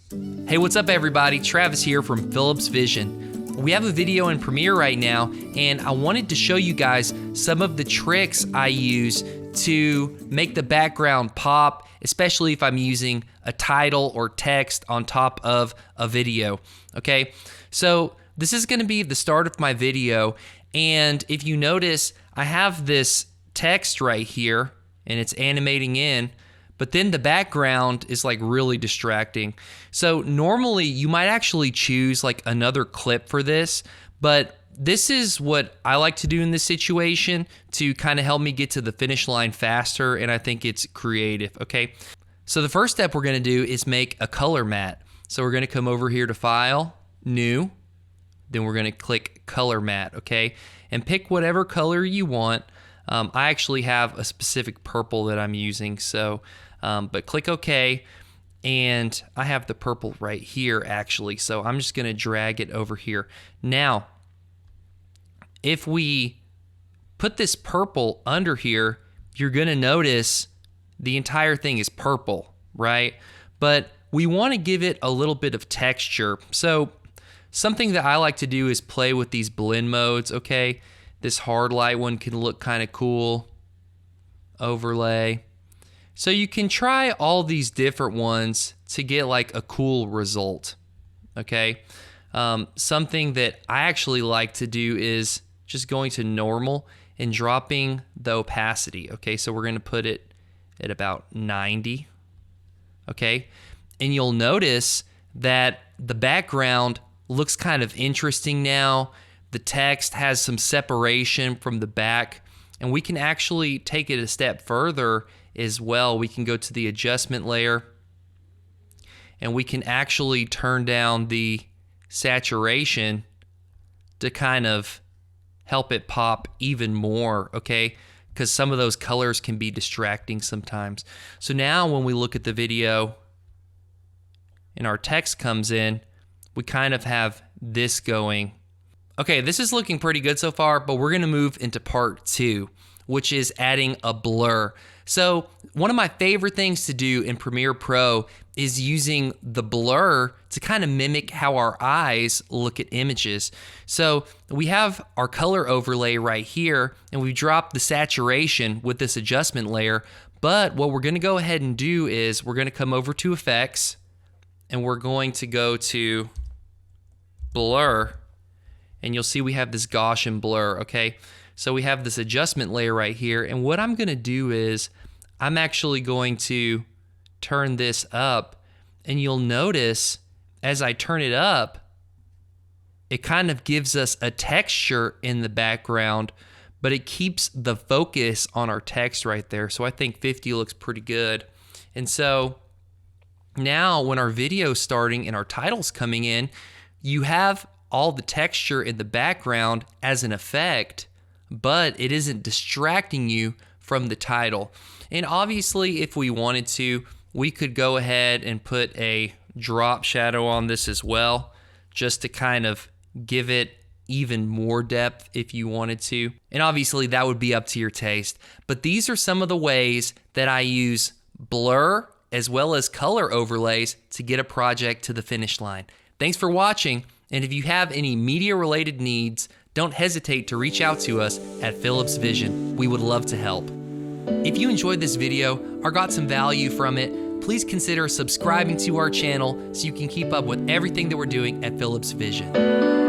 Hey, what's up everybody? Travis here from Philips Vision. We have a video in Premiere right now, and I wanted to show you guys some of the tricks I use to make the background pop, especially if I'm using a title or text on top of a video, okay? So this is gonna be the start of my video, and if you notice, I have this text right here, and it's animating in, but then the background is like really distracting. So normally you might actually choose like another clip for this, but this is what I like to do in this situation to kind of help me get to the finish line faster, and I think it's creative, okay? So the first step we're gonna do is make a color matte. So we're gonna come over here to File, New, then we're gonna click Color Matte, okay? And pick whatever color you want. I actually have a specific purple that I'm using, so but click OK, and I have the purple right here actually, so I'm just gonna drag it over here. Now if we put this purple under here, you're gonna notice the entire thing is purple, right? But we want to give it a little bit of texture. So something that I like to do is play with these blend modes, okay? This hard light one can look kind of cool. Overlay. So you can try all these different ones to get like a cool result, okay? Something that I actually like to do is just going to normal and dropping the opacity, okay? So we're gonna put it at about 90, okay? And you'll notice that the background looks kind of interesting now. The text has some separation from the back, and we can actually take it a step further as well. We can go to the adjustment layer, and we can actually turn down the saturation to kind of help it pop even more, okay? Because some of those colors can be distracting sometimes. So now when we look at the video and our text comes in, we kind of have this going. Okay, this is looking pretty good so far, but we're gonna move into part 2, which is adding a blur. So one of my favorite things to do in Premiere Pro is using the blur to kind of mimic how our eyes look at images. So we have our color overlay right here, and we drop the saturation with this adjustment layer, but what we're gonna go ahead and do is we're gonna come over to Effects, and we're going to go to Blur, and you'll see we have this Gaussian blur, okay? So we have this adjustment layer right here, and what I'm gonna do is I'm actually going to turn this up, and you'll notice as I turn it up, it kind of gives us a texture in the background, but it keeps the focus on our text right there. So I think 50 looks pretty good. And so now when our video is starting and our title's coming in, you have all the texture in the background as an effect, but it isn't distracting you from the title. And obviously, if we wanted to, we could go ahead and put a drop shadow on this as well, just to kind of give it even more depth if you wanted to. And obviously, that would be up to your taste. But these are some of the ways that I use blur as well as color overlays to get a project to the finish line. Thanks for watching. And if you have any media-related needs, don't hesitate to reach out to us at Philips Vision. We would love to help. If you enjoyed this video or got some value from it, please consider subscribing to our channel so you can keep up with everything that we're doing at Philips Vision.